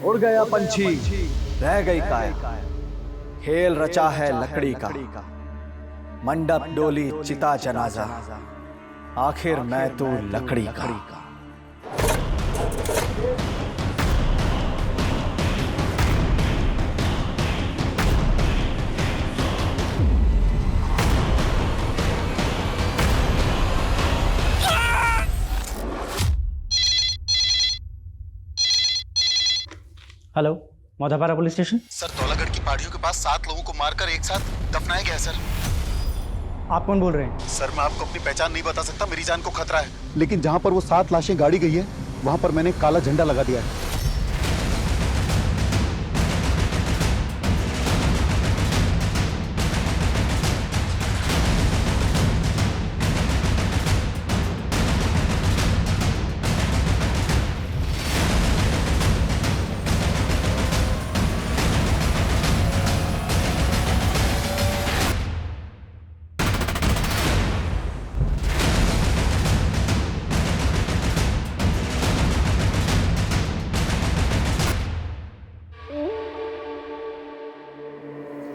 उड़ गया पंछी, रह गई काया। खेल रचा है लकड़ी का, मंडप डोली चिता जनाजा, आखिर मैं तो लकड़ी का। Hello, Maudhapara police station. Sir, Dhaulagarh की पहाड़ियों के पास 7 लोगों को मारकर एक साथ दफनाया गया है सर। आप कौन बोल रहे हैं? सर, मैं आपको अपनी पहचान नहीं बता सकता, मेरी जान को खतरा है। लेकिन जहाँ पर वो 7 लाशें गाड़ी गई है, वहाँ पर मैंने काला झंडा लगा दिया है।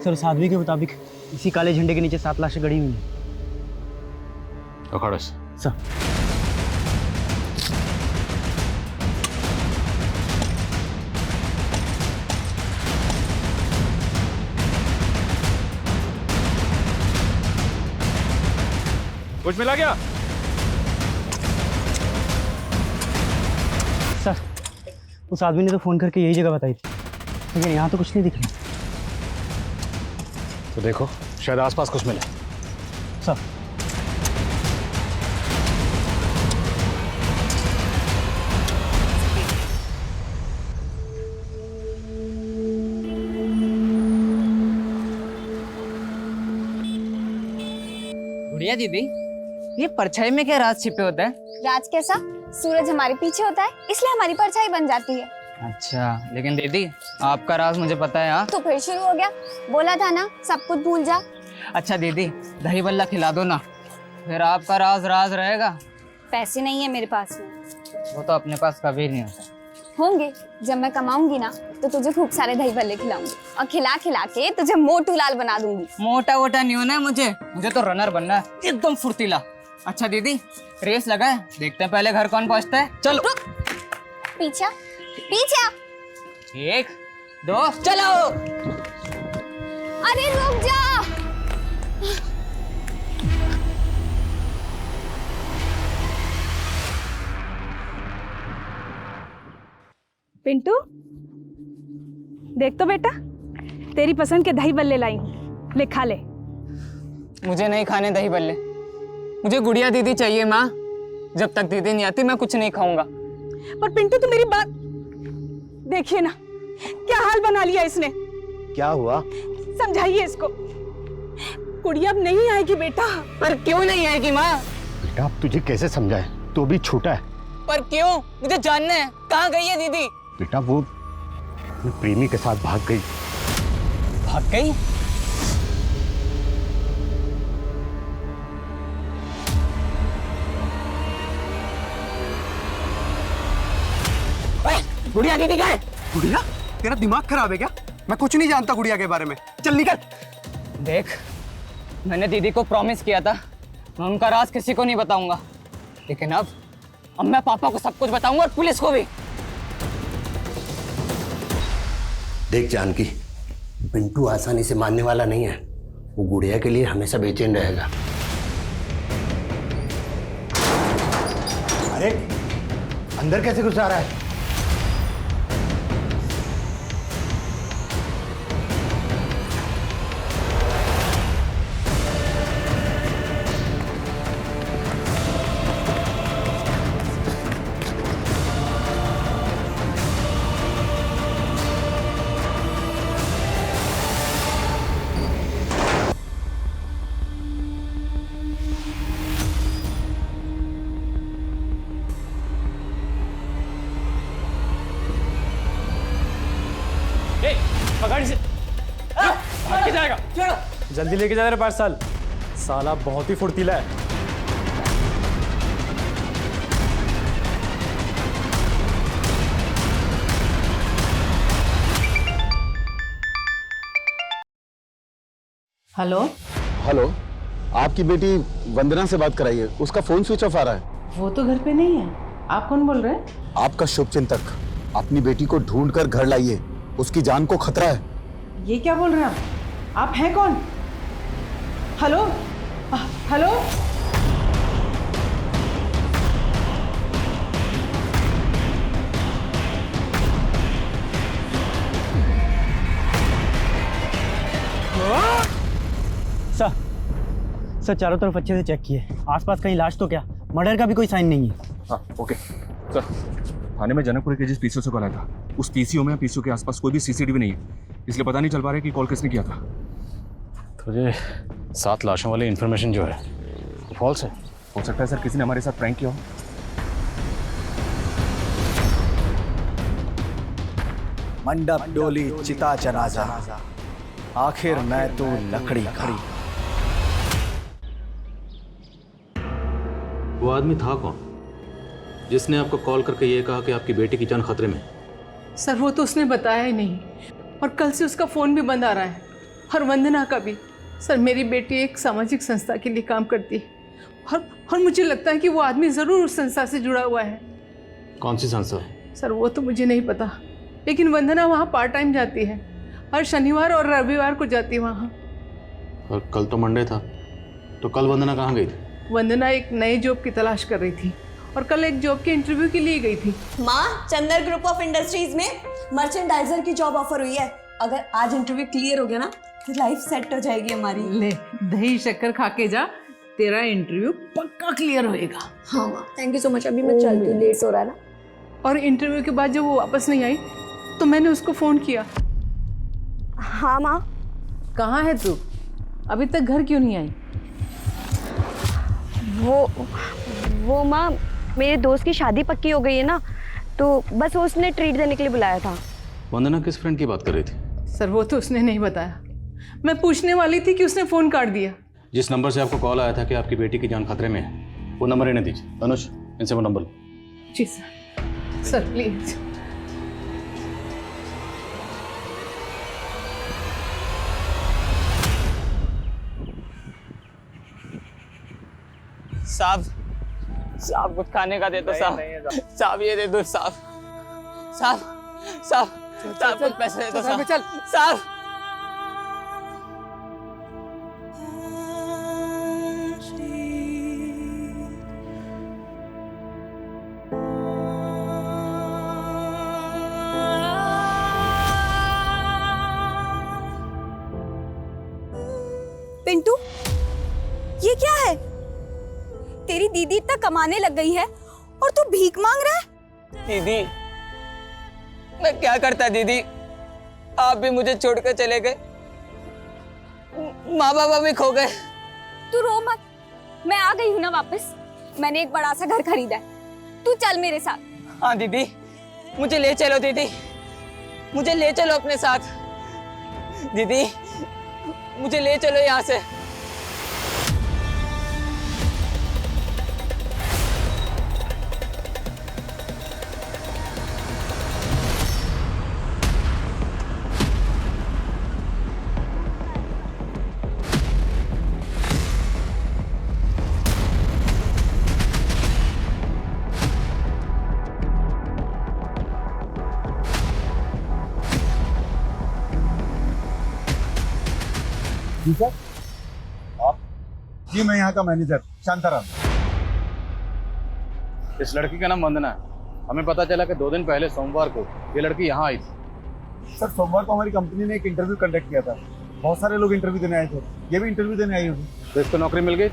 सर, उस आदमी के मुताबिक इसी काले झंडे के नीचे 7 लाशें गड़ी हुई हैं। अखाड़स सर, कुछ मिला क्या? सर, उस आदमी ने तो फोन करके यही जगह बताई थी, लेकिन यहाँ तो कुछ नहीं दिख रहा। तो देखो, शायद आसपास कुछ मिले। सर, गुड़िया दीदी, ये परछाई में क्या राज छिपे होता है? राज कैसा? सूरज हमारे पीछे होता है, इसलिए हमारी परछाई बन जाती है। अच्छा, लेकिन दीदी आपका राज मुझे पता है। हाँ, तो फिर शुरू हो गया? बोला था ना सब कुछ भूल जा। अच्छा दीदी, दही बल्ला खिला दो ना, फिर आपका राज राज रहेगा। पैसे नहीं है मेरे पास में। वो तो अपने पास कभी नहीं होता। होंगे, जब मैं कमाऊंगी ना तो तुझे खूब सारे दही भल्ले खिलाऊंगी और खिला खिला के तुझे मोटू लाल बना दूंगी। मोटा वोटा नहीं होना है मुझे तो रनर बनना है, एकदम फुर्तीला। अच्छा दीदी, रेस लगा है, देखते हैं पहले घर कौन पहुंचता है। चलो। पीछा पीछा। 1 2 चलो। अरे रुक जा। पिंटू, देख तो बेटा, तेरी पसंद के दही बल्ले लाई हूँ, ले खा ले। मुझे नहीं खाने दही बल्ले, मुझे गुड़िया दीदी चाहिए माँ। जब तक दीदी नहीं आती मैं कुछ नहीं खाऊंगा। पर पिंटू, तो मेरी बात देखिए ना, क्या हाल बना लिया इसने। क्या हुआ? समझाइए इसको। गुड़िया अब नहीं आएगी बेटा। पर क्यों नहीं आएगी माँ? बेटा, अब तुझे कैसे समझाए, तो भी छोटा है। पर क्यों? मुझे जानना है, कहाँ गई है दीदी? बेटा, वो अपने प्रेमी के साथ भाग गई। भाग गई? गुड़िया दीदी कहाँ है? गुड़िया? तेरा दिमाग खराब है क्या? मैं कुछ नहीं जानता गुड़िया के बारे में। चल निकल। देख, मैंने दीदी को प्रॉमिस किया था मैं उनका राज किसी को नहीं बताऊंगा, लेकिन अब मैं पापा को सब कुछ बताऊंगा और पुलिस को भी। देख जानकी, पिंटू आसानी से मानने वाला नहीं है। वो गुड़िया के लिए हमेशा बेचैन रहेगा। अरे अंदर कैसे घुस आ रहा है? गाड़ी से भाग के जाएगा। जल्दी लेके जा रहे पार्सल। साला बहुत ही फुर्तीला है। हेलो। हेलो, आपकी बेटी वंदना से बात कराइए, उसका फोन स्विच ऑफ आ रहा है। वो तो घर पे नहीं है। आप कौन बोल रहे हैं? आपका शुभचिंतक, अपनी बेटी को ढूंढ कर घर लाइए, उसकी जान को खतरा है। ये क्या बोल रहे हैं आप हैं कौन? Hello hello. सर चारों तरफ अच्छे से चेक किए, आसपास कहीं लाश तो क्या, मर्डर का भी कोई साइन नहीं है। हाँ ओके सर, थाने में जनकपुर के जिस पीसीओ से कॉल आया था, उस पीसीओ में पीसीओ के आसपास कोई भी सीसीटीवी नहीं है, इसलिए पता नहीं चल पा रहा है कि कॉल किसने किया था। तो ये 7 लाशों वाली इन्फॉर्मेशन जो है वो फॉल्स है। हो सकता है सर किसी ने हमारे साथ प्रैंक किया हो। मंडप डोली चिता जनाजा, आखिर मैं तो लकड़ी का। वो आदमी था कौन जिसने आपको कॉल करके ये कहा कि आपकी बेटी की जान खतरे में? सर वो तो उसने बताया ही नहीं, और कल से उसका फ़ोन भी बंद आ रहा है, और वंदना का भी। सर मेरी बेटी एक सामाजिक संस्था के लिए काम करती है, और मुझे लगता है कि वो आदमी ज़रूर उस संस्था से जुड़ा हुआ है। कौन सी संस्था? सर वो तो मुझे नहीं पता, लेकिन वंदना वहाँ पार्ट टाइम जाती है, हर शनिवार और रविवार को जाती है वहाँ। और कल तो मंडे था, तो कल वंदना कहाँ गई थी? वंदना एक नए जॉब की तलाश कर रही थी, और कल एक जॉब के इंटरव्यू के लिए गई थी। माँ, चंदर ग्रुप ऑफ इंडस्ट्रीज में मर्चेंडाइजर की जॉब ऑफर हुई है। अगर आज इंटरव्यू क्लियर हो गया ना तो लाइफ सेट हो जाएगी हमारी। ले दही शक्कर खा के जा, तेरा इंटरव्यू पक्का क्लियर होएगा। हाँ माँ, थैंक यू सो मच। अभी मैं चलती हूँ, लेट हो रहा है ना। और इंटरव्यू के बाद जब वो वापस नहीं आई तो मैंने उसको फ़ोन किया। हाँ माँ। कहाँ है तू? अभी तक घर क्यों नहीं आई? वो माँ, मेरे दोस्त की शादी पक्की हो गई है ना, तो बस वो उसने ट्रीट देने के लिए बुलाया था। वंदना किस फ्रेंड की बात कर रही थी? सर वो तो उसने नहीं बताया, मैं पूछने वाली थी कि उसने फ़ोन काट दिया। जिस नंबर से आपको कॉल आया था कि आपकी बेटी की जान खतरे में है, वो नंबर इन्हें दीजिए। अनुज, इनसे वो नंबर लो। जी सर। Sir please. साहब कुछ खाने का दे दो साहब। साहब ये दे दो साहब। साहब कुछ पैसे दे दो साहब। चल साहब। पिंटू, ये क्या है? तेरी दीदी इतना कमाने लग गई है और तू भीख मांग रहा है? दीदी, मैं क्या करता दीदी, आप भी मुझे छोड़कर चले गए, माँ बाबा भी खो गए। तू रो मत, मैं आ गई हूँ ना वापस। मैंने एक बड़ा सा घर खरीदा है, तू चल मेरे साथ। हाँ दीदी, मुझे ले चलो दीदी, मुझे ले चलो अपने साथ। दीदी मुझे ले चलो यहाँ से। जी सर, आप? जी मैं यहाँ का मैनेजर शांताराम। इस लड़की का नाम वंदना है। हमें पता चला कि 2 दिन पहले सोमवार को ये लड़की यहाँ आई थी। सर सोमवार को हमारी कंपनी ने एक इंटरव्यू कंडक्ट किया था, बहुत सारे लोग इंटरव्यू देने आए थे, ये भी इंटरव्यू देने आई होगी। तो इसको नौकरी मिल गई?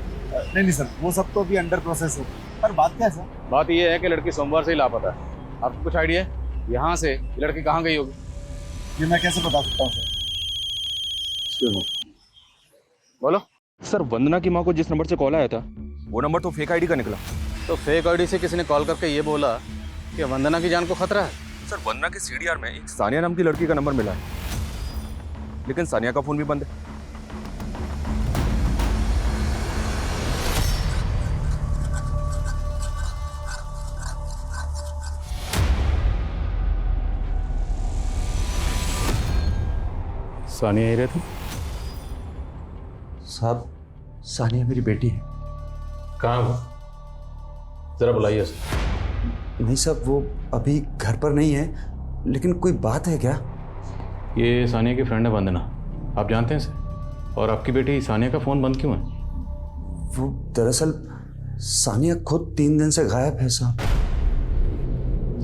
नहीं सर, वो सब तो अभी अंडर प्रोसेस है। पर बात क्या है सर? बात ये है कि लड़की सोमवार से ही लापता है। आपको कुछ आइडिया है यहाँ से ये लड़की कहाँ गई होगी? ये मैं कैसे बता सकता हूँ सर? बोलो सर, वंदना की माँ को जिस नंबर से कॉल आया था, वो नंबर तो फेक आईडी का निकला। तो फेक आईडी से किसी ने कॉल करके ये बोला कि वंदना की जान को खतरा है। सर, वंदना के सीडीआर में एक सानिया नाम की लड़की का नंबर मिला है, लेकिन सानिया का फोन भी बंद है। सानिया ही रहती? साहब, सानिया मेरी बेटी है। कहाँ है वो? जरा बुलाइए उसे। नहीं साहब, वो अभी घर पर नहीं है, लेकिन कोई बात है क्या? ये सानिया की फ्रेंड है वंदना, आप जानते हैं इसे? और आपकी बेटी सानिया का फ़ोन बंद क्यों है? वो दरअसल सानिया खुद 3 दिन से गायब है साहब।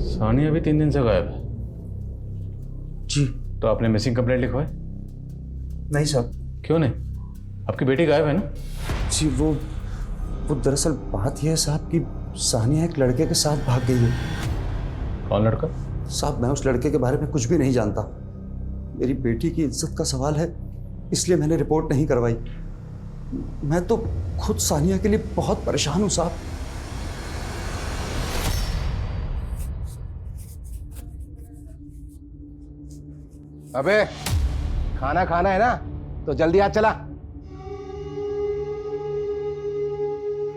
सानिया भी 3 दिन से गायब है? जी। तो आपने मिसिंग कंप्लेंट लिखवाई? नहीं साहब। क्यों नहीं? आपकी बेटी गायब है ना? जी, वो दरअसल बात यह है साहब कि सानिया एक लड़के के साथ भाग गई है। कौन लड़का? साहब, मैं उस लड़के के बारे में कुछ भी नहीं जानता। मेरी बेटी की इज्जत का सवाल है, इसलिए मैंने रिपोर्ट नहीं करवाई। मैं तो खुद सानिया के लिए बहुत परेशान हूं साहब। अबे खाना खाना है ना, तो जल्दी आ चला।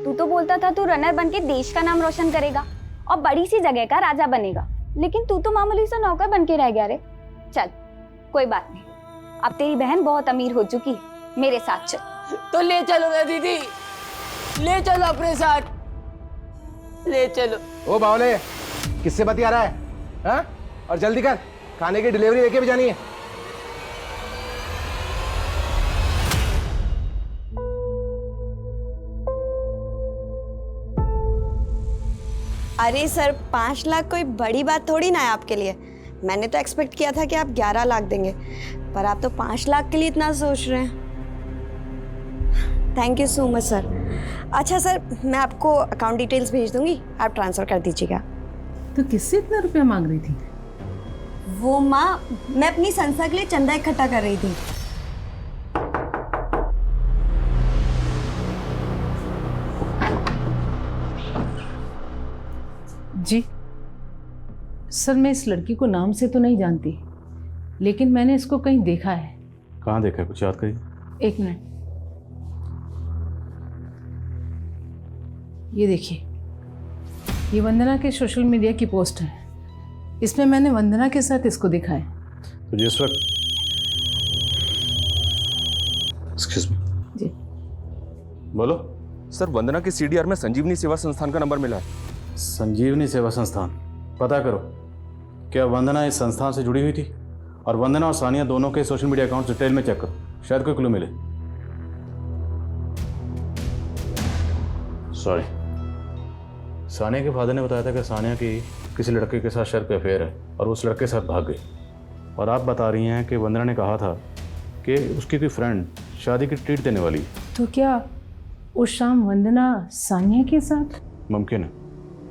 तू तो बोलता था तू रनर बन के देश का नाम रोशन करेगा और बड़ी सी जगह का राजा बनेगा, लेकिन तू तो मामूली सा नौकर बन के रह गया रे। चल कोई बात नहीं, अब तेरी बहन बहुत अमीर हो चुकी है, मेरे साथ चल। तो ले चलो ना दीदी, ले चलो अपने साथ, ले चलो। ओ बावले, किससे बतिया रहा है? हाँ? और जल्दी कर, खाने की डिलीवरी लेके भी जानी है। अरे सर, 5 लाख कोई बड़ी बात थोड़ी ना है आपके लिए। मैंने तो एक्सपेक्ट किया था कि आप 11 लाख देंगे, पर आप तो 5 लाख के लिए इतना सोच रहे हैं। Thank you so much sir. अच्छा सर, मैं आपको अकाउंट डिटेल्स भेज दूंगी, आप ट्रांसफ़र कर दीजिएगा। तो किससे इतना रुपया मांग रही थी? वो माँ, मैं अपनी संस्था के लिए चंदा इकट्ठा कर रही थी। जी सर, मैं इस लड़की को नाम से तो नहीं जानती, लेकिन मैंने इसको कहीं देखा है। कहाँ देखा है, कुछ याद करिए। 1 मिनट, ये देखिए, ये वंदना के सोशल मीडिया की पोस्ट है। इसमें मैंने वंदना के साथ इसको देखा है। तो जिस वक्त एक्सक्यूज मी जी बोलो। सर, वंदना के सीडीआर में संजीवनी सेवा संस्थान का नंबर मिला है। संजीवनी सेवा संस्थान, पता करो क्या वंदना इस संस्थान से जुड़ी हुई थी? और वंदना और सानिया दोनों के सोशल मीडिया अकाउंट डिटेल में चेक करो, शायद कोई क्लू मिले। सॉरी, सानिया के फादर ने बताया था कि सानिया की किसी लड़के के साथ शर्त पे अफेयर है और उस लड़के के साथ भाग गई। और आप बता रही हैं कि वंदना ने कहा था कि उसकी कोई फ्रेंड शादी की ट्रीट देने वाली है। तो क्या उस शाम वंदना सानिया के साथ? मुमकिन है,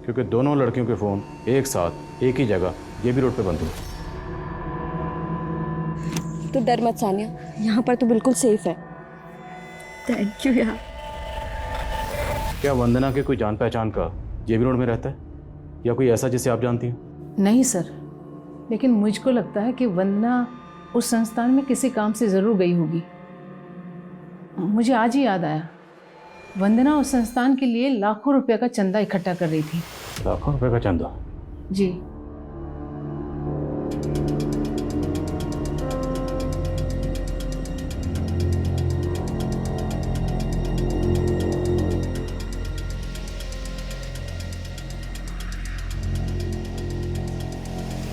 क्योंकि दोनों लड़कियों के फ़ोन एक साथ एक ही जगह ये भी रोड पे बंद हुए। तो डर मत सानिया, यहाँ पर तो बिल्कुल सेफ है। थैंक यू यार। क्या वंदना के कोई जान पहचान का ये भी रोड में रहता है, या कोई ऐसा जिसे आप जानती हैं? नहीं सर, लेकिन मुझको लगता है कि वंदना उस संस्थान में किसी काम से ज़रूर गई होगी। मुझे आज ही याद आया, वंदना उस संस्थान के लिए लाखों रुपए का चंदा इकट्ठा कर रही थी। लाखों रुपए का चंदा? जी।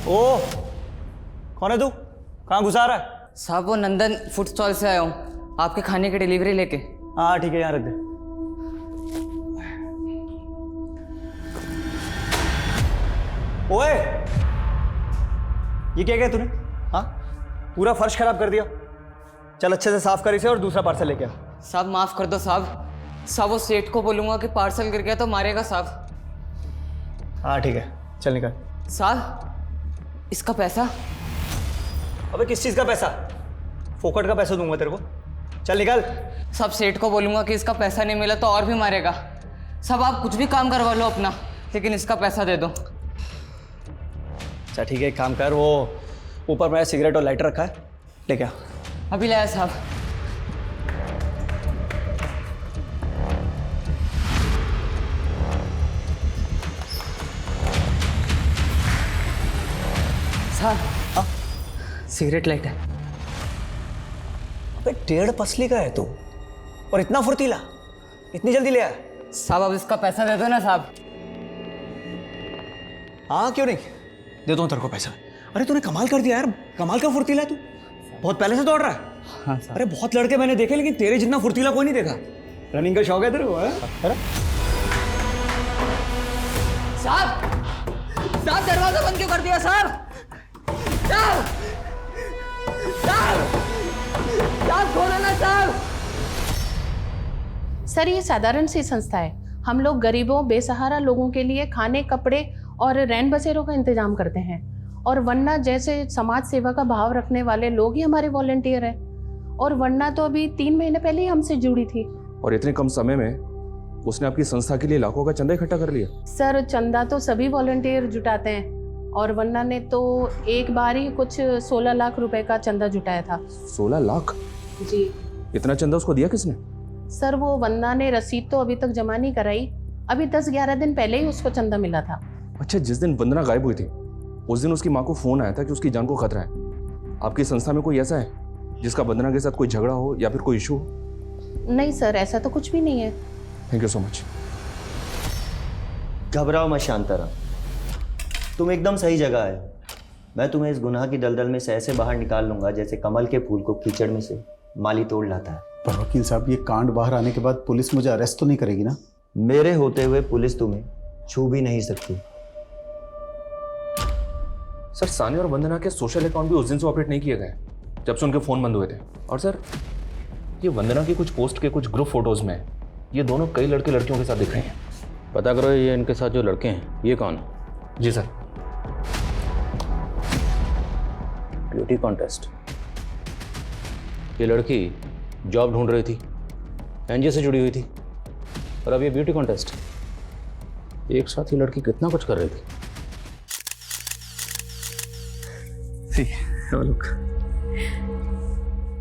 ओ, कौन है तू? कहाँ घुसा रहा है? साहब, वो नंदन फूड स्टॉल से आया हूँ, आपके खाने की डिलीवरी लेके। हाँ ठीक है, यहाँ रख दे। ओए, ये क्या किया तूने? हाँ, पूरा फर्श खराब कर दिया। चल अच्छे से साफ कर इसे और दूसरा पार्सल लेके आ। साहब माफ कर दो साहब, साहब वो सेठ को बोलूंगा कि पार्सल गिर गया तो मारेगा साहब। हाँ ठीक है, चल निकल। साहब, इसका पैसा? अबे किस चीज़ का पैसा? फोकट का पैसा दूंगा तेरे को, चल निकल। सब सेठ को बोलूंगा कि इसका पैसा नहीं मिला तो और भी मारेगा। सब आप कुछ भी काम करवा लो अपना, लेकिन इसका पैसा दे दो। अच्छा ठीक है, एक काम कर, वो ऊपर मेरा सिगरेट और लाइटर रखा है, लेके आ। अभी लाया साहब। साहब, सिगरेट लाइटर। अबे 1.5 पसली का है तू, और इतना फुर्तीला, इतनी जल्दी ले आया? साहब अब इसका पैसा दे दो ना साहब। हाँ क्यों नहीं, देता हूँ तेरे को पैसा। अरे तूने कमाल कर दिया यार, कमाल का फुर्तीला है तू, बहुत पहले से दौड़ रहा है। हाँ साहब। अरे बहुत लड़के मैंने देखे लेकिन तेरे जितना फुर्तीला कोई नहीं देखा। रनिंग का शौक है तेरे को? अरे साहब साहब दरवाजा बंद क्यों कर दिया साहब? साहब साहब साहब खोलो ना साहब। सर ये साधारण सी संस्था है। हम लोग गरीबों बेसहारा लोगों के लिए खाने, कपड़े और रैन बसेरों का इंतजाम करते हैं। और वरना जैसे समाज सेवा का भाव रखने वाले लोग ही हमारे वॉलंटियर हैं। और वरना तो अभी 3 महीने पहले ही हमसे जुड़ी थी। और इतने कम समय में उसने आपकी संस्था के लिए लाखों का चंदा इकट्ठा कर लिया। सर चंदा तो सभी वॉलंटियर जुटाते हैं और वरना ने तो एक बार ही कुछ 16 लाख रुपए का चंदा जुटाया था। 16 लाख? जी। इतना चंदा उसको दिया किसने? सर वो वंदना ने रसीद तो अभी तक जमा नहीं कराई। अभी 10-11 दिन पहले ही उसको चंदा मिला था। अच्छा, जिस दिन वंदना गायब हुई थी उस दिन उसकी माँ को फोन आया था कि उसकी जान को खतरा है। आपकी संस्था में कोई ऐसा है जिसका वंदना के साथ कोई झगड़ा हो या फिर कोई इशू हो? नहीं सर, ऐसा तो कुछ भी नहीं है। Thank you so much. घबराओ मत शांताराम, तुम एकदम सही जगह है। मैं तुम्हें इस गुनाह की दलदल में से ऐसे बाहर निकाल लूंगा जैसे कमल के फूल को कीचड़ में से माली तोड़ लाता है। पर वकील साहब, ये कांड बाहर आने के बाद पुलिस मुझे अरेस्ट तो नहीं करेगी ना? मेरे होते हुए पुलिस तुम्हें छू भी नहीं सकती। सर सानिया और वंदना के सोशल अकाउंट भी उस दिन से ऑपरेट नहीं किए गए जब से उनके फोन बंद हुए थे। और सर ये वंदना की कुछ पोस्ट के कुछ ग्रुप फोटोज में ये दोनों कई लड़के लड़कियों के साथ दिख रहे हैं। पता करो ये इनके साथ जो लड़के हैं ये कौन है? जी सर। Beauty contest. ये लड़की जॉब ढूंढ रही थी, एनजीओ से जुड़ी हुई थी, और अब ये ब्यूटी कॉन्टेस्ट। एक साथ ही लड़की कितना कुछ कर रही थी।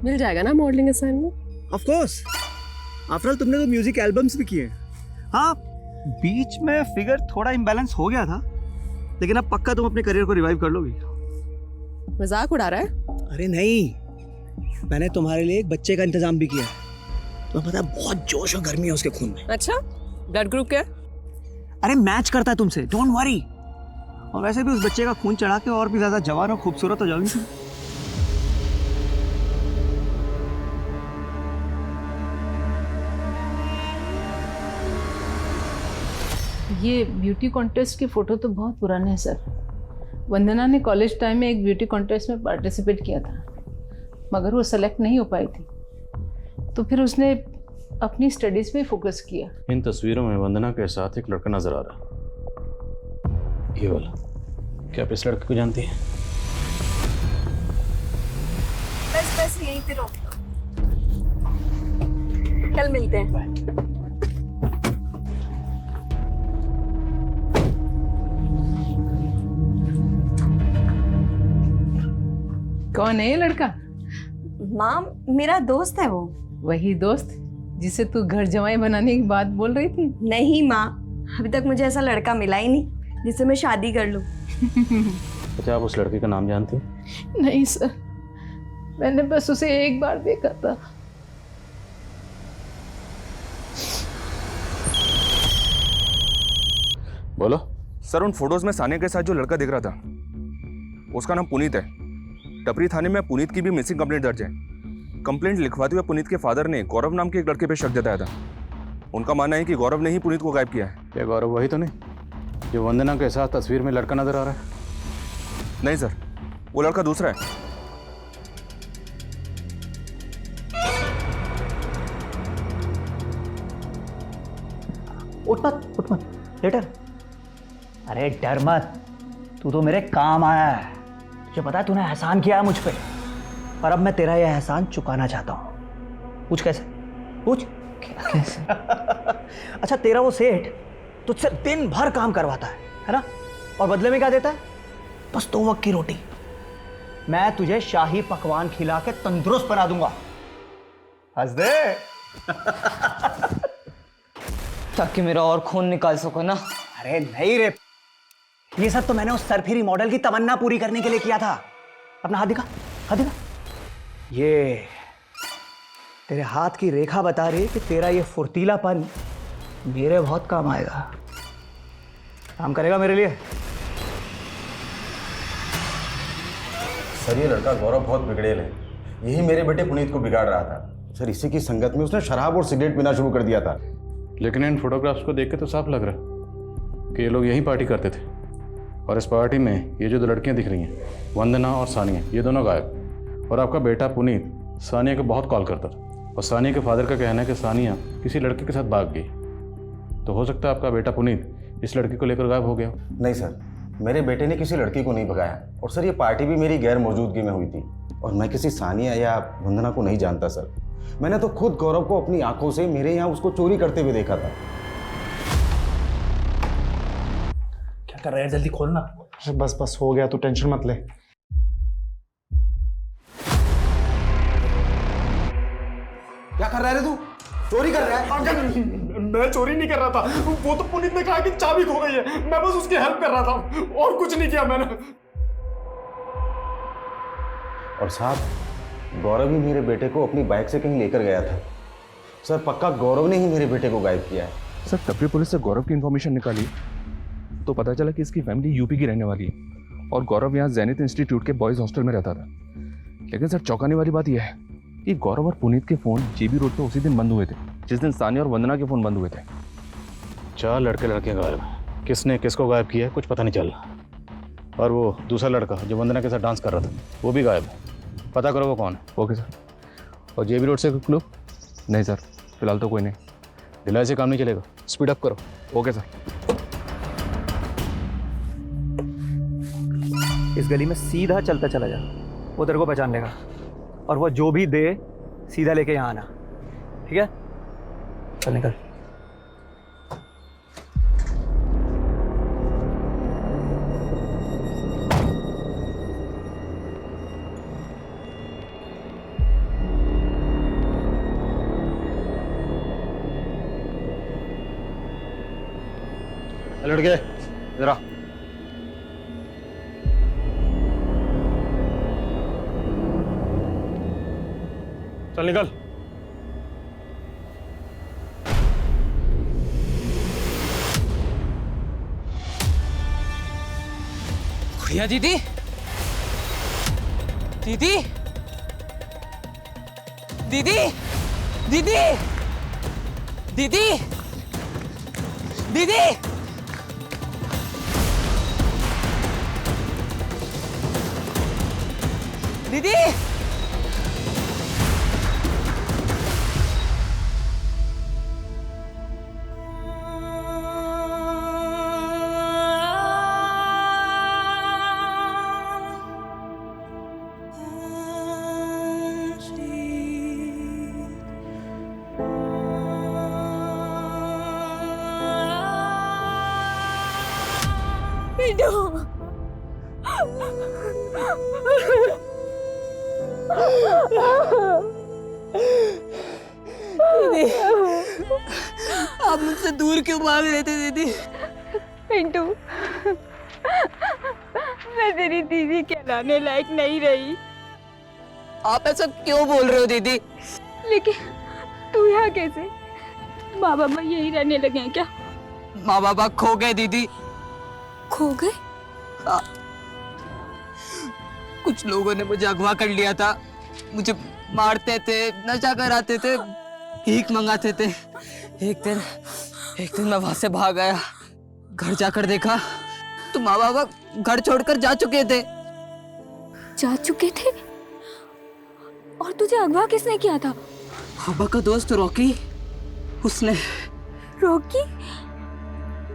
मिल जाएगा ना modelling assignment? Of course, after all तुमने तो म्यूजिक एल्बम्स भी किए। हाँ, बीच में फिगर थोड़ा इम्बैलेंस हो गया था, लेकिन अब पक्का तुम अपने करियर को रिवाइव कर लोगी। मजाक उड़ा रहा है? अरे नहीं, मैंने तुम्हारे लिए एक बच्चे का इंतजाम भी किया। तुम्हें पता है बहुत जोश और गर्मी है उसके खून में। अच्छा, ब्लड ग्रुप क्या है? अरे मैच करता है तुमसे, डोंट वरी। और वैसे भी उस बच्चे का खून चढ़ा के और भी ज्यादा जवान और खूबसूरत हो जाओगी तुम। ये ब्यूटी कॉन्टेस्ट की फ़ोटो तो बहुत पुराने हैं सर। वंदना ने कॉलेज टाइम में एक ब्यूटी कॉन्टेस्ट में पार्टिसिपेट किया था, मगर वो सेलेक्ट नहीं हो पाई थी, तो फिर उसने अपनी स्टडीज़ पे फोकस किया। इन तस्वीरों में वंदना के साथ एक लड़का नजर आ रहा है, ये वाला। क्या आप इस लड़के को जानती हैं? बस यहीं पे रोक लो, कल मिलते हैं। कौन है ये लड़का? माँ, मेरा दोस्त है वो। वही दोस्त जिसे तू घर जमाई बनाने की बात बोल रही थी? नहीं माँ, अभी तक मुझे ऐसा लड़का मिला ही नहीं जिससे मैं शादी कर लूँ। अच्छा, आप उस लड़के का नाम जानती हैं? नहीं सर, मैंने बस उसे एक बार देखा था। बोलो। सर उन फोटोज में सानिया के साथ जो लड़का दिख रहा था उसका नाम पुनीत है। टपरी थाने में पुनीत की भी मिसिंग कंप्लेंट दर्ज है। कंप्लेंट लिखवाते हुए पुनीत के फादर ने गौरव नाम के एक लड़के पे शक जताया था। उनका मानना है कि गौरव ने ही पुनीत को गायब किया है। क्या गौरव वही तो नहीं जो वंदना के साथ तस्वीर में लड़का नजर आ रहा है? नहीं सर, वो लड़का दूसरा है। उठ मत लेटर। अरे डर मत, तू तो मेरे काम आया है। तुझे पता है तूने एहसान किया है मुझ पे, और अब मैं तेरा यह एहसान चुकाना चाहता हूँ। पूछ कैसे? पूछ कैसे? अच्छा, तेरा वो सेठ तुझसे दिन भर काम करवाता है ना? और बदले में क्या देता है? बस 2 वक्त की रोटी। मैं तुझे शाही पकवान खिला के तंदुरुस्त बना दूंगा। हंस दे। ताकि मेरा और खून निकाल सको ना। अरे नहीं रे, ये सब तो मैंने उस सरफिरी मॉडल की तमन्ना पूरी करने के लिए किया था। अपना हाथ दिखा, हाथ दिखा। ये तेरे हाथ की रेखा बता रही है कि तेरा ये फुर्तीलापन मेरे बहुत काम आएगा। काम करेगा मेरे लिए? सर ये लड़का गौरव बहुत बिगड़ेल है, यही मेरे बेटे पुनीत को बिगाड़ रहा था। सर इसी की संगत में उसने शराब और सिगरेट पीना शुरू कर दिया था। लेकिन इन फोटोग्राफ्स को देख के तो साफ लग रहा है कि ये लोग यहीं पार्टी करते थे। और इस पार्टी में ये जो दो लड़कियां दिख रही हैं, वंदना और सानिया, ये दोनों गायब। और आपका बेटा पुनीत सानिया को बहुत कॉल करता था, और सानिया के फादर का कहना है कि सानिया किसी लड़के के साथ भाग गई। तो हो सकता है आपका बेटा पुनीत इस लड़की को लेकर गायब हो गया। नहीं सर, मेरे बेटे ने किसी लड़की को नहीं भगाया, और सर ये पार्टी भी मेरी गैर मौजूदगी में हुई थी, और मैं किसी सानिया या वंदना को नहीं जानता सर। मैंने तो खुद गौरव को अपनी आंखों से मेरे यहाँ उसको चोरी करते हुए देखा था। क्या कर रहा है? जल्दी खोलना। बस बस हो गया, तू टेंशन मत ले। क्या कर रहा है तू? चोरी कर रहा है? मैं चोरी नहीं कर रहा था, वो तो पुनीत ने कहा कि चाबी खो गई है, मैं बस उसकी हेल्प कर रहा था, और कुछ नहीं किया मैंने। और साहब गौरव ही मेरे बेटे को अपनी बाइक से कहीं लेकर गया था। सर पक्का गौरव ने ही मेरे बेटे को गायब किया है। सर टपरी पुलिस से गौरव की इंफॉर्मेशन निकाली तो पता चला कि इसकी फैमिली यूपी की रहने वाली है, और गौरव यहाँ जैनित इंस्टीट्यूट के बॉयज हॉस्टल में रहता था। लेकिन सर चौंकाने वाली बात यह है कि गौरव और पुनीत के फ़ोन जेबी रोड पे उसी दिन बंद हुए थे जिस दिन सानिया और वंदना के फ़ोन बंद हुए थे। 4 लड़के लड़कियां गायब, किसने किसको गायब किया है कुछ पता नहीं चल रहा। और वो दूसरा लड़का जो वंदना के साथ डांस कर रहा था वो भी गायब है, पता करो वो कौन है। Okay sir. और जेबी रोड से कोई क्लू? नहीं सर, फिलहाल तो कोई नहीं। ढिलाई से काम नहीं चलेगा, स्पीड अप करो। Okay sir. इस गली में सीधा चलता चला जा, वो तेरे को पहचान लेगा, और वो जो भी दे सीधा लेके यहाँ आना, ठीक है? चल निकल। लड़के जरा चल निकल। गुड़िया दीदी, दीदी, दीदी, दीदी, दीदी, दीदी, दीदी, दीदी, आप मुझसे दूर क्यों भाग रहे थे दीदी? पिंटू, मैं तेरी दीदी कहलाने लायक नहीं रही। आप ऐसा क्यों बोल रहे हो दीदी? लेकिन तू यहाँ कैसे? माँ बाबा यही रहने लगे हैं क्या? माँ बाबा खो गए दीदी। खो गए? कुछ लोगों ने मुझे अगवा कर लिया था, मुझे मारते थे, नशा कराते थे, भीख मंगाते थे। एक दिन मैं वहां से भाग आया, घर जाकर देखा तो माँ बाबा घर छोड़कर जा चुके थे। जा चुके थे? और तुझे अगवा किसने किया था? पापा का दोस्त रॉकी, उसने। रॉकी?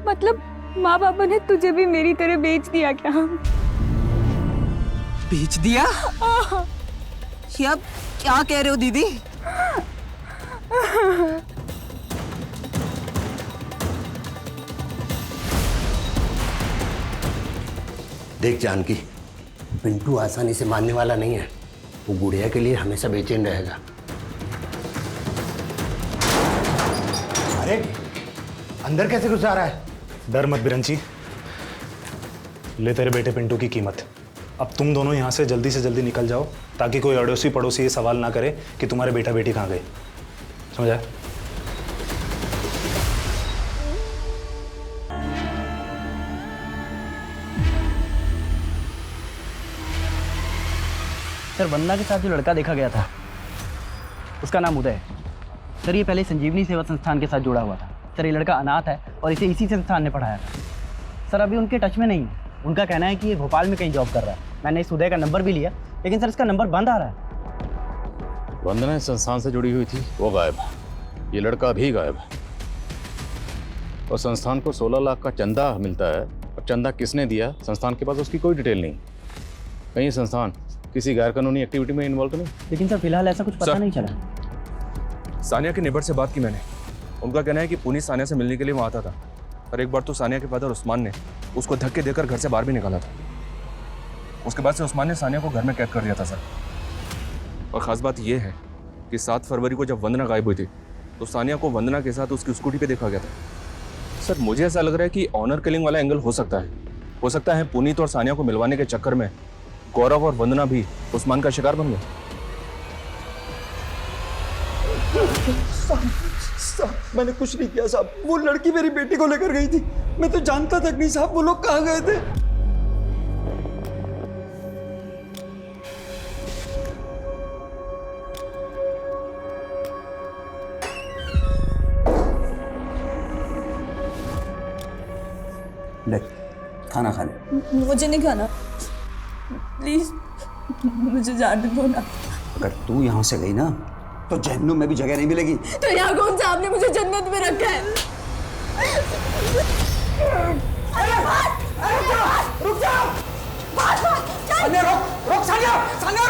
मतलब माँ बाबा ने तुझे भी मेरी तरह बेच दिया क्या? बेच दिया? ये आप क्या कह रहे हो दीदी? देख जानकी, पिंटू आसानी से मानने वाला नहीं है, वो गुड़िया के लिए हमेशा बेचैन रहेगा। अरे अंदर कैसे घुस जा रहा है? डर मत बिरंची, ले तेरे बेटे पिंटू की कीमत। अब तुम दोनों यहाँ से जल्दी निकल जाओ, ताकि कोई अड़ोसी पड़ोसी ये सवाल ना करे कि तुम्हारे बेटा बेटी कहाँ गए। समझा? सर, वंदना के साथ जो लड़का देखा गया था उसका नाम उदय है। सर, ये पहले संजीवनी सेवा संस्थान के साथ जुड़ा हुआ था। सर, ये लड़का अनाथ है और इसे इसी संस्थान ने पढ़ाया था। सर, अभी उनके टच में नहीं है। उनका कहना है कि ये भोपाल में कहीं जॉब कर रहा है। मैंने इस उदय का नंबर भी लिया, लेकिन सर इसका नंबर बंद आ रहा है। वंदना इस संस्थान से जुड़ी हुई थी, वो गायब है। ये लड़का भी गायब है। और संस्थान को 16 लाख का चंदा मिलता है, और चंदा किसने दिया संस्थान के पास उसकी कोई डिटेल नहीं। कहीं ये संस्थान किसी गैर कानूनी एक्टिविटी में इन्वॉल्व तो नहीं? लेकिन सर फिलहाल ऐसा कुछ पता नहीं चला। सानिया के नेबर से बात की मैंने। उनका कहना है कि पुनीत सानिया से मिलने के लिए वहाँ आता था, और एक बार तो सानिया के फादर उस्मान ने उसको धक्के देकर घर से बाहर भी निकाला था। उसके बाद से उस्मान ने सानिया को घर में कैद कर दिया था सर। और ख़ास बात यह है कि 7 फरवरी को जब वंदना गायब हुई थी तो सानिया को वंदना के साथ उसकी स्कूटी पे देखा गया था। सर, मुझे ऐसा लग रहा है कि ऑनर किलिंग वाला एंगल हो सकता है। हो सकता है पुनीत और सानिया को मिलवाने के चक्कर में गौरव और वंदना भी उस्मान का शिकार बन गए। साहब, मैंने कुछ नहीं किया साहब। वो लड़की मेरी बेटी को लेकर गई थी। मैं तो जानता तक नहीं साहब वो लोग कहाँ गए थे। ले, खाना खा ले। मुझे नहीं खाना, प्लीज मुझे जाने दो ना। अगर तू यहाँ से गई ना तो जहन्नुम में भी जगह नहीं मिलेगी। तो यहाँ कौन सा आपने मुझे जन्नत में रखा है? रुक जाओ! सानिया रोक! सानिया रुक! सानिया!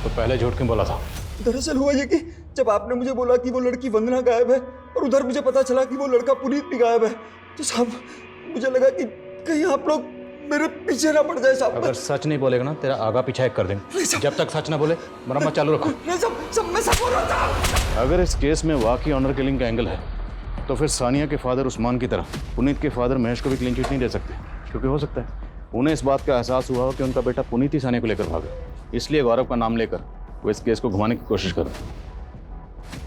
तो पहले झूठ क्यों बोला था? दरअसल हुआ ये कि जब आपने मुझे बोला कि वो लड़की वंदना गायब है और उधर मुझे पता चला कि वो लड़का पुनीत भी गायब है, तो साहब मुझे लगा कि कहीं आप लोग मेरे पीछे ना पड़ जाए साहब। अगर सच नहीं बोलेगा ना, तेरा आगा पीछा एक कर देंगे। जब तक सच ना बोले मरम्मत चालू रखो। मैं सब बोल रहा था। अगर इस केस में वाकई ऑनर किलिंग का एंगल है तो फिर सानिया के फादर उस्मान की तरह पुनीत के फादर महेश को भी क्लीन चिट नहीं दे सकते, क्योंकि हो सकता है उन्हें इस बात का एहसास हुआ हो कि उनका बेटा पुनीत ही सानिया को लेकर भागा। इसलिए गौरव का नाम लेकर वो इस केस को घुमाने की कोशिश कर रहे हैं।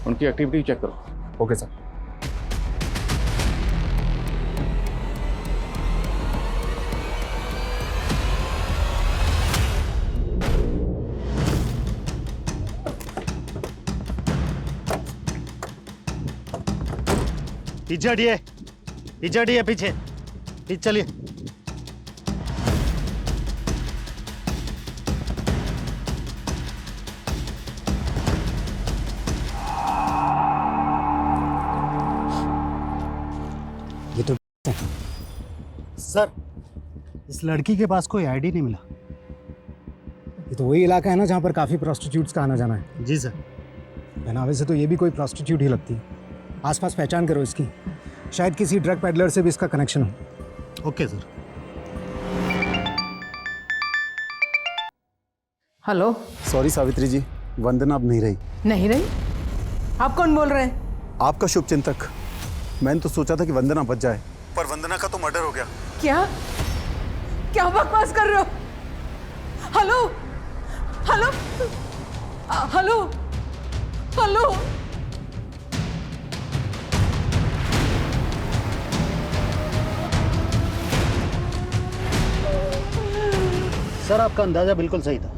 उनकी एक्टिविटी चेक करो। Okay sir. पीछे हटिए पीछे चलिए। ये तो सर, इस लड़की के पास कोई आईडी नहीं मिला। ये तो वही इलाका है ना जहाँ पर काफ़ी प्रोस्टिट्यूट्स का आना जाना है। जी सर। पहनावे से तो ये भी कोई प्रोस्टिट्यूट ही लगती है। आसपास पहचान करो इसकी, शायद किसी ड्रग पेडलर से भी इसका कनेक्शन हो। Okay sir. Hello. Sorry Savitri ji, Vandana अब नहीं रही। नहीं रही? आप कौन बोल रहे हैं? आपका शुभचिंतक। मैंने तो सोचा था कि वंदना बच जाए, पर वंदना का तो मर्डर हो गया। क्या क्या बकवास कर रहे हो? Hello hello hello hello. Sir, आपका अंदाजा बिल्कुल सही था।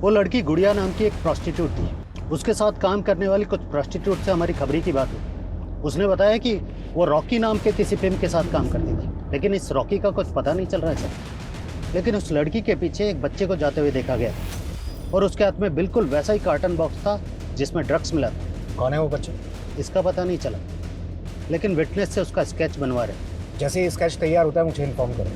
वो लड़की गुड़िया नाम की एक प्रोस्टिट्यूट थी। उसके साथ काम करने वाली कुछ प्रोस्टिट्यूट से हमारी खबरी की बात हुई। उसने बताया कि वो रॉकी नाम के किसी पिम्प के साथ काम करती थी, लेकिन इस रॉकी का कुछ पता नहीं चल रहा है सर। लेकिन उस लड़की के पीछे एक बच्चे को जाते हुए देखा गया और उसके हाथ में बिल्कुल वैसा ही कार्टन बॉक्स था जिसमें ड्रग्स मिला था। कौन है वो बच्चा? इसका पता नहीं चला, लेकिन विटनेस से उसका स्केच बनवा रहे। जैसे ही स्केच तैयार होता है मुझे इन्फॉर्म करो।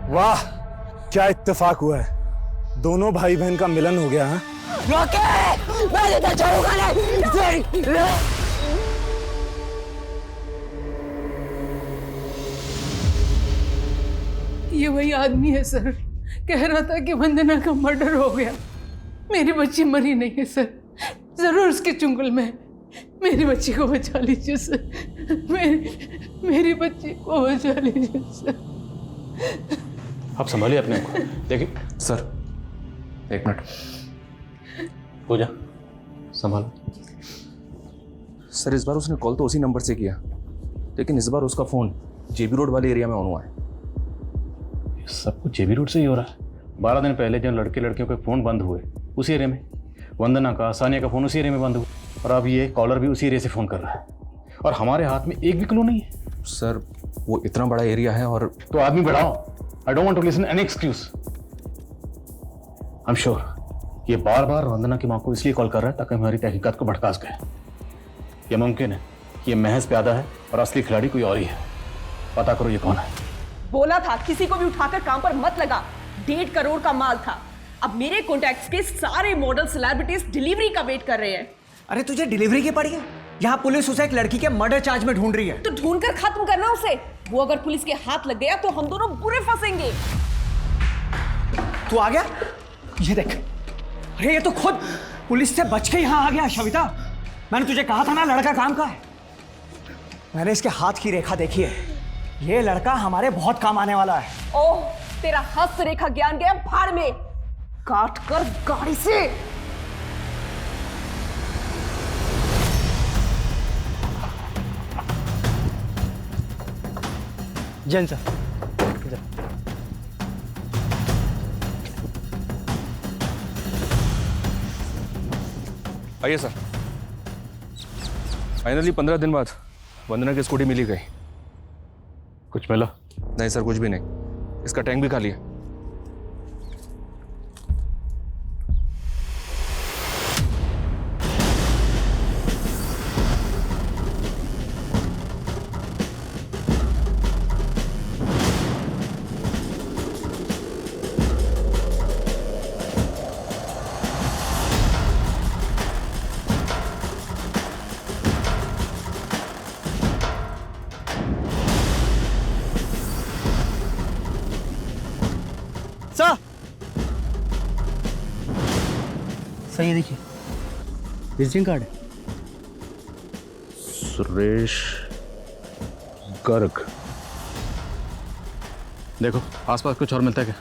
वाह, क्या इत्तेफाक हुआ है। दोनों भाई बहन का मिलन हो गया। हाँ, मैं तो छोड़ूंगा नहीं। ये वही आदमी है सर, कह रहा था कि वंदना का मर्डर हो गया। मेरी बच्ची मरी नहीं है सर, जरूर उसके चुंगल में है। मेरी बच्ची को बचा लीजिए सर, मेरी बच्ची को बचा लीजिए सर। आप संभालिए अपने को। देखिए सर, एक मिनट। पूजा संभालो। सर, इस बार उसने कॉल तो उसी नंबर से किया, लेकिन इस बार उसका फ़ोन जेबी रोड वाले एरिया में ऑन हुआ है। सब कुछ जेबी रोड से ही हो रहा है। 12 दिन पहले जब लड़के लड़कियों के फ़ोन बंद हुए उसी एरिया में, वंदना का, सानिया का फ़ोन उसी एरिया में बंद हुआ, और अब ये कॉलर भी उसी एरिया से फ़ोन कर रहा है, और हमारे हाथ में एक भी क्लू नहीं है। सर, वो इतना बड़ा एरिया है और तो आदमी बढ़ाओ। I don't want to listen any excuse. I am sure ये बार बार वंदना की माँ को इसलिए कॉल कर रहा है ताकि हमारी तहकीकात को भड़का सके। यह मुमकिन है कि ये महज प्यादा है और असली खिलाड़ी कोई और ही है। पता करो ये कौन है। बोला था किसी को भी उठाकर काम पर मत लगा। 1.5 करोड़ का माल था। अब मेरे कॉन्टैक्ट्स के सारे मॉडल सेलिब्रिटीज डिलीवरी का वेट कर रहे हैं। अरे तुझे डिलीवरी की पड़ी है? यहाँ पुलिस उसे एक लड़की के मर्डर चार्ज में ढूंढ रही है। तो ढूंढ कर खत्म करना उसे। वो अगर पुलिस के हाथ लग गया तो हम दोनों बुरे फंसेंगे। तू आ गया? ये देख, अरे ये तो खुद पुलिस से बच के यहाँ आ गया। शविता, मैंने तुझे कहा था ना लड़का काम का है। मैंने इसके हाथ की रेखा देखी है। ये लड़का हमारे बहुत काम आने वाला है। ओह, तेरा हस्त रेखा ज्ञान गया भाड़ में। काट कर गाड़ी से। जैन सर, आइए सर। फाइनली 15 दिन बाद वंदना की स्कूटी मिली गई। कुछ मिला? नहीं सर, कुछ भी नहीं। इसका टैंक भी खाली है। सर ये देखिए, विजिटिंग कार्ड है। सुरेश गर्ग। देखो आसपास कुछ और मिलता है क्या?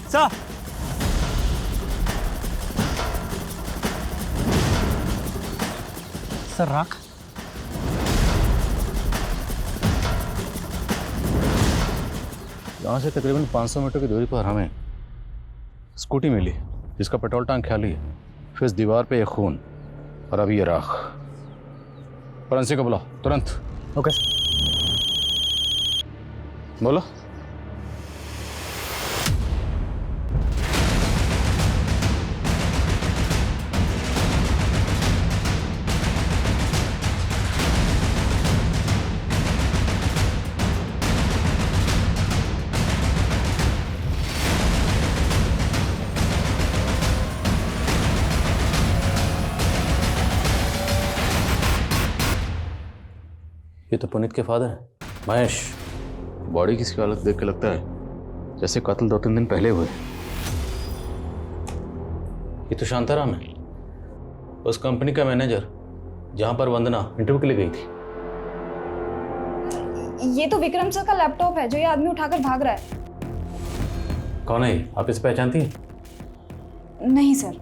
सर, सर राख। यहाँ से तकरीबन 500 मीटर की दूरी पर हमें स्कूटी मिली जिसका पेट्रोल टैंक खाली है। फिर इस दीवार पे ये खून और अभी ये राख। फॉरेंसिक को बुलाओ तुरंत। ओके। बोलो। ये तो पुनीत के फादर हैं, महेश। बॉडी की हालत देख के लगता है जैसे कत्ल 2-3 दिन पहले हुए। ये तो शांताराम है, उस कंपनी का मैनेजर जहां पर वंदना इंटरव्यू के लिए गई थी। ये तो विक्रम सर का लैपटॉप है जो ये आदमी उठाकर भाग रहा है। कौन है ये? आप इसे पहचानती हैं? नहीं सर।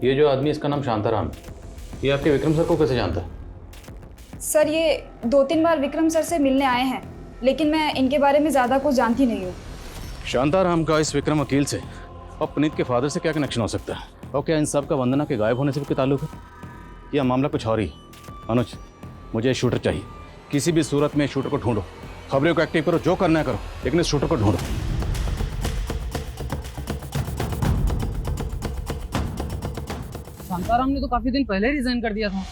ये जो आदमी, इसका नाम शांताराम है, ये आपके विक्रम सर को कैसे जानता है? सर ये 2-3 बार विक्रम सर से मिलने आए हैं, लेकिन मैं इनके बारे में ज़्यादा कुछ जानती नहीं हूँ। शांताराम का इस विक्रम वकील से और पुनीत के फादर से क्या कनेक्शन हो सकता है? और क्या इन सब का वंदना के गायब होने से भी कोई ताल्लुक है? यह मामला कुछ और ही। अनुज, मुझे शूटर चाहिए। किसी भी सूरत में शूटर को ढूंढो, खबरों को एक्टिव करो, जो करना है करो, लेकिन इस शूटर को ढूंढो। शांताराम ने तो काफी दिन पहले रिजाइन कर दिया था।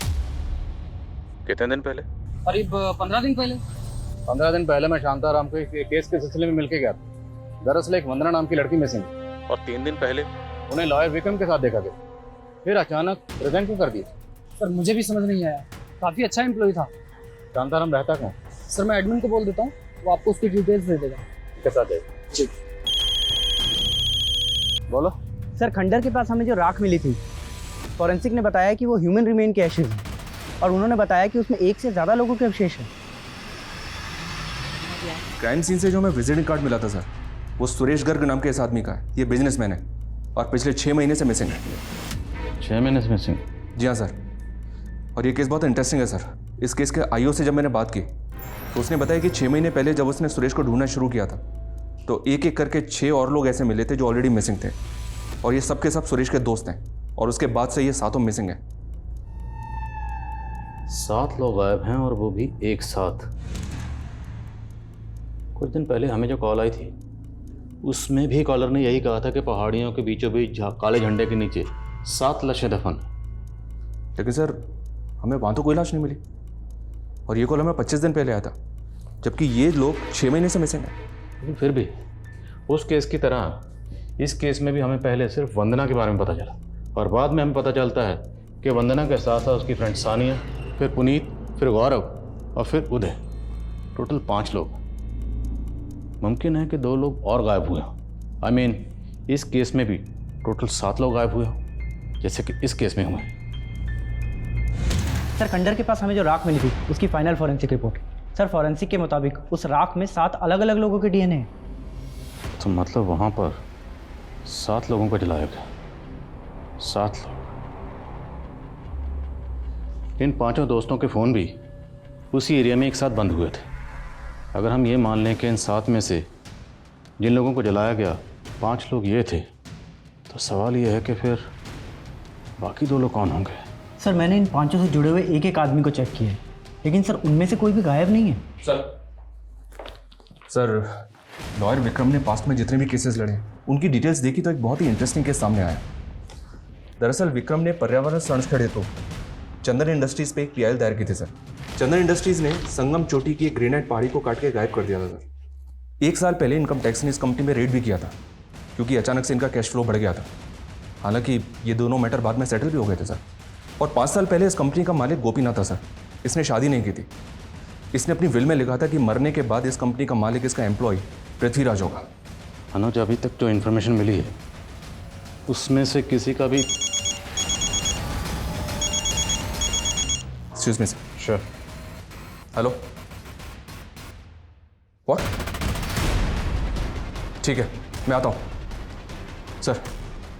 कितने दिन पहले? करीब 15 दिन पहले। 15 दिन पहले मैं शांताराम को एक केस के सिलसिले में मिलके गया था। दरअसल एक वंदना नाम की लड़की मिसिंग, और 3 दिन पहले उन्हें लॉयर विक्रम के साथ देखा गया। फिर अचानक रिजाइन क्यों कर दिया? सर मुझे भी समझ नहीं आया। काफ़ी अच्छा एम्प्लॉय था। शांताराम रहता कौन? सर मैं एडमिन को बोल देता हूँ, वो आपको उसकी डिटेल्स दे देगा। कैसा दे? जी। बोलो। सर खंडर के पास हमें जो राख मिली थी, फॉरेंसिक ने बताया कि वो ह्यूमन रिमेन के एशेज हैं और उन्होंने बताया कि उसमें 1 से ज़्यादा लोगों के अवशेष हैं। क्राइम सीन से जो हमें विजिटिंग कार्ड मिला था सर, वो सुरेश गर्ग नाम के इस आदमी का है। ये बिजनेसमैन है और पिछले 6 महीने से मिसिंग है। 6 महीने से मिसिंग? जी हाँ सर। और ये केस बहुत इंटरेस्टिंग है सर। इस केस के आईओ से जब मैंने बात की तो उसने बताया कि 6 महीने पहले जब उसने सुरेश को ढूंढना शुरू किया था तो एक एक करके 6 और लोग ऐसे मिले थे जो ऑलरेडी मिसिंग थे, और ये सब के सब सुरेश के दोस्त हैं, और उसके बाद से ये 7 मिसिंग हैं। 7 लोग गायब हैं और वो भी एक साथ। कुछ दिन पहले हमें जो कॉल आई थी उसमें भी कॉलर ने यही कहा था कि पहाड़ियों के बीचों बीच काले झंडे के नीचे 7 लाशें दफन। लेकिन सर हमें वहाँ तो कोई लाश नहीं मिली, और ये कॉल हमें 25 दिन पहले आया था, जबकि ये लोग 6 महीने से मिसिंग हैं। लेकिन फिर भी उस केस की तरह इस केस में भी हमें पहले सिर्फ वंदना के बारे में पता चला, और बाद में हमें पता चलता है कि वंदना के साथ साथ उसकी फ्रेंड सानिया, फिर पुनीत, फिर गौरव और फिर उदय। टोटल 5 लोग। मुमकिन है कि 2 लोग और गायब हुए हों। आई मीन इस केस में भी टोटल 7 लोग गायब हुए हों, जैसे कि इस केस में हुए। सर खंडर के पास हमें जो राख मिली थी उसकी final forensic report. Sir forensic के मुताबिक उस राख में 7 अलग अलग लोगों के डीएनए हैं। तो मतलब वहाँ पर 7 लोगों को जलाया गया। 7 लोग। इन 5 दोस्तों के फ़ोन भी उसी एरिया में एक साथ बंद हुए थे। अगर हम ये मान लें कि इन 7 में से जिन लोगों को जलाया गया 5 लोग ये थे, तो सवाल ये है कि फिर बाकी 2 लोग कौन होंगे? सर मैंने इन 5 से जुड़े हुए एक एक आदमी को चेक किया है, लेकिन सर उनमें से कोई भी गायब नहीं है। सर लॉयर विक्रम ने पास्ट में जितने भी केसेस लड़े उनकी डिटेल्स देखी तो एक बहुत ही इंटरेस्टिंग केस सामने आया। दरअसल विक्रम ने पर्यावरण संरक्षण हेतु चंदन इंडस्ट्रीज पे एक पीआईएल दायर की थी सर। चंदन इंडस्ट्रीज ने संगम चोटी की एक ग्रेनाइट पहाड़ी को काट के गायब कर दिया था सर। 1 साल पहले इनकम टैक्स ने इस कंपनी में रेड भी किया था, क्योंकि अचानक से इनका कैश फ्लो बढ़ गया था। हालांकि ये दोनों मैटर बाद में सेटल भी हो गए थे सर। और 5 साल पहले इस कंपनी का मालिक गोपीनाथ था सर। इसने शादी नहीं की थी। इसने अपनी विल में लिखा था कि मरने के बाद इस कंपनी का मालिक इसका एम्प्लॉय पृथ्वीराज होगा। अनुज, अभी तक जो इन्फॉर्मेशन मिली है उसमें से किसी का भी। Excuse me sir. Sure. Hello, what? ठीक है, मैं आता हूँ। सर,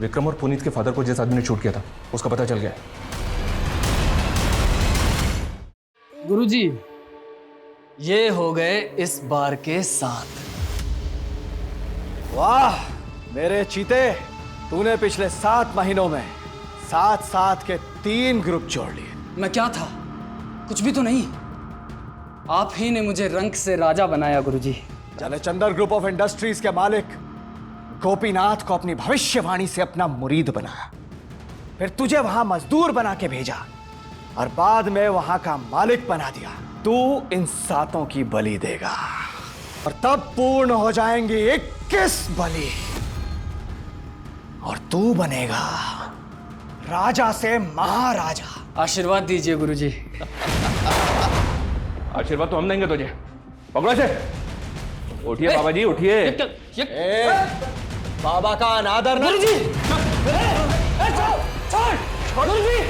विक्रम और पुनीत के फादर को जिस आदमी ने शूट किया था उसका पता चल गया है। गुरुजी, ये हो गए इस बार के 7। वाह मेरे चीते, तूने पिछले 7 महीनों में 7 के 3 ग्रुप जोड़ लिए। मैं क्या था? कुछ भी तो नहीं। आप ही ने मुझे रंक से राजा बनाया गुरुजी। जलचंदर ग्रुप ऑफ इंडस्ट्रीज के मालिक गोपीनाथ को अपनी भविष्यवाणी से अपना मुरीद बनाया, फिर तुझे वहां मजदूर बना के भेजा और बाद में वहां का मालिक बना दिया। तू इन 7 की बलि देगा और तब पूर्ण हो जाएंगी 21 बलि और तू बनेगा राजा से महाराजा। आशीर्वाद दीजिए गुरुजी। आशीर्वाद तो हम देंगे तुझे। पकड़ो से। उठिए बाबा जी, उठिए। बाबा का अनादर ना। गुरुजी, गुरुजी।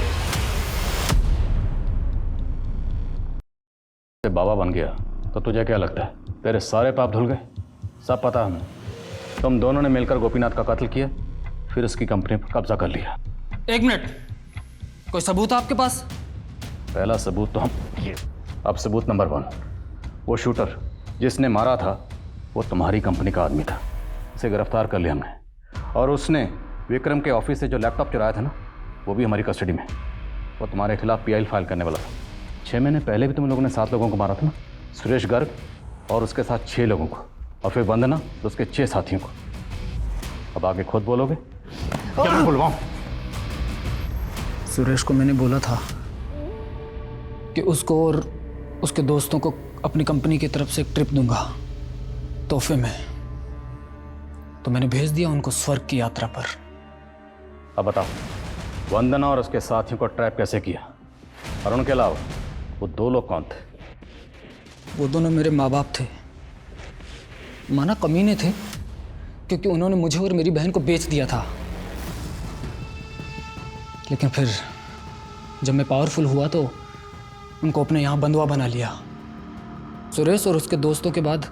बाबा बन गया तो तुझे क्या लगता है तेरे सारे पाप धुल गए? सब पता हमें। तुम दोनों ने मिलकर गोपीनाथ का कत्ल किया, फिर उसकी कंपनी पर कब्जा कर लिया। 1 मिनट, कोई सबूत आपके पास? पहला सबूत तो हम ये। अब सबूत नंबर 1, वो शूटर जिसने मारा था वो तुम्हारी कंपनी का आदमी था। उसे गिरफ्तार कर लिया हमने, और उसने विक्रम के ऑफिस से जो लैपटॉप चुराया था ना, वो भी हमारी कस्टडी में। वो तुम्हारे खिलाफ पीआईएल फाइल करने वाला था। 6 महीने पहले भी तुम लोगों ने 7 लोगों को मारा था ना, सुरेश गर्ग और उसके साथ 6 लोगों को, और फिर वंदना तो उसके 6 साथियों को। अब आगे खुद बोलोगे क्या मैं बुलवाऊं? सुरेश को मैंने बोला था कि उसको और उसके दोस्तों को अपनी कंपनी की तरफ से एक ट्रिप दूंगा तोहफे में, तो मैंने भेज दिया उनको स्वर्ग की यात्रा पर। अब बताओ, वंदना और उसके साथियों को ट्रैप कैसे किया? और उनके अलावा वो 2 लोग कौन थे? वो दोनों मेरे माँ बाप थे। माना कमीने थे, क्योंकि उन्होंने मुझे और मेरी बहन को बेच दिया था। लेकिन फिर जब मैं पावरफुल हुआ तो उनको अपने यहाँ बंधुआ बना लिया। सुरेश और उसके दोस्तों के बाद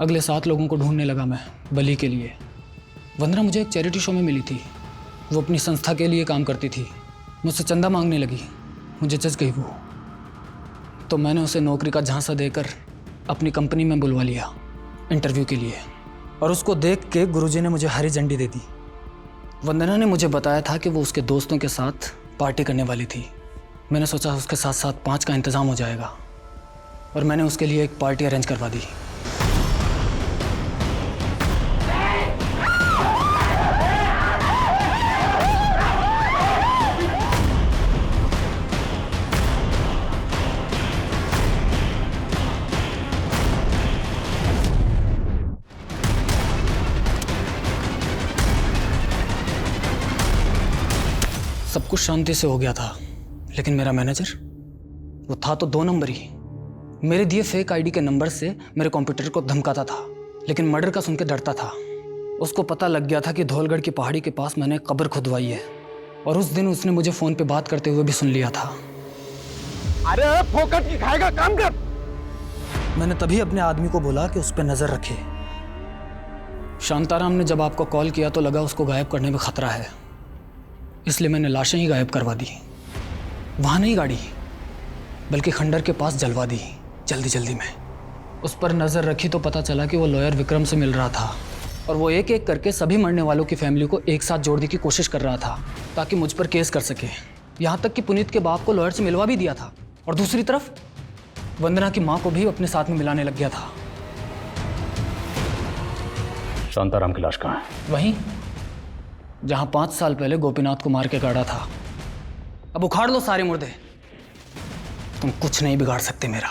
अगले 7 लोगों को ढूंढने लगा मैं बलि के लिए। वंदना मुझे एक चैरिटी शो में मिली थी। वो अपनी संस्था के लिए काम करती थी। मुझसे चंदा मांगने लगी, मुझे जच गई वो। तो मैंने उसे नौकरी का झांसा देकर अपनी कंपनी में बुलवा लिया इंटरव्यू के लिए। और उसको देख के गुरुजी ने मुझे हरी झंडी दे दी। वंदना ने मुझे बताया था कि वो उसके दोस्तों के साथ पार्टी करने वाली थी। मैंने सोचा उसके साथ साथ 5 का इंतज़ाम हो जाएगा, और मैंने उसके लिए एक पार्टी अरेंज करवा दी। सब कुछ शांति से हो गया था, लेकिन मेरा मैनेजर, वो था तो 2 नंबर ही। मेरे दिए फेक आईडी के नंबर से मेरे कंप्यूटर को धमकाता था, लेकिन मर्डर का सुन के डरता था। उसको पता लग गया था कि धौलगढ़ की पहाड़ी के पास मैंने कब्र खुदवाई है, और उस दिन उसने मुझे फ़ोन पे बात करते हुए भी सुन लिया था। अरे फोकट की खाएगा, काम कर। मैंने तभी अपने आदमी को बोला कि उस पर नज़र रखे। शांताराम ने जब आपको कॉल किया तो लगा उसको गायब करने में खतरा है, इसलिए मैंने लाशें ही गायब करवा दी। वहाँ नहीं गाड़ी, बल्कि खंडर के पास जलवा दी जल्दी जल्दी में। उस पर नज़र रखी तो पता चला कि वो लॉयर विक्रम से मिल रहा था, और वो एक एक करके सभी मरने वालों की फैमिली को एक साथ जोड़ने की कोशिश कर रहा था ताकि मुझ पर केस कर सके। यहाँ तक कि पुनीत के बाप को लॉयर से मिलवा भी दिया था, और दूसरी तरफ वंदना की माँ को भी अपने साथ में मिलाने लग गया था। शांताराम की लाश कहाँ है? वहीं जहाँ 5 साल पहले गोपीनाथ को मार के गाड़ा था। अब उखाड़ लो सारे मुर्दे, तुम कुछ नहीं बिगाड़ सकते मेरा।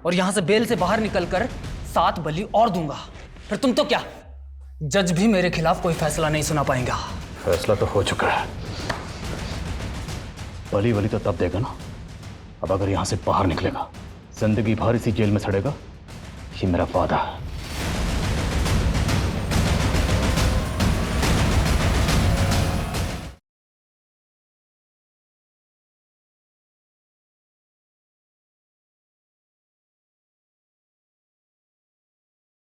और यहां से बेल से बाहर निकलकर 7 बलि और दूंगा, फिर तुम तो क्या, जज भी मेरे खिलाफ कोई फैसला नहीं सुना पाएगा। फैसला तो हो चुका है। बलि बलि तो तब देगा ना, अब अगर यहां से बाहर निकलेगा, जिंदगी भर इसी जेल में सड़ेगा, ये मेरा वादा है।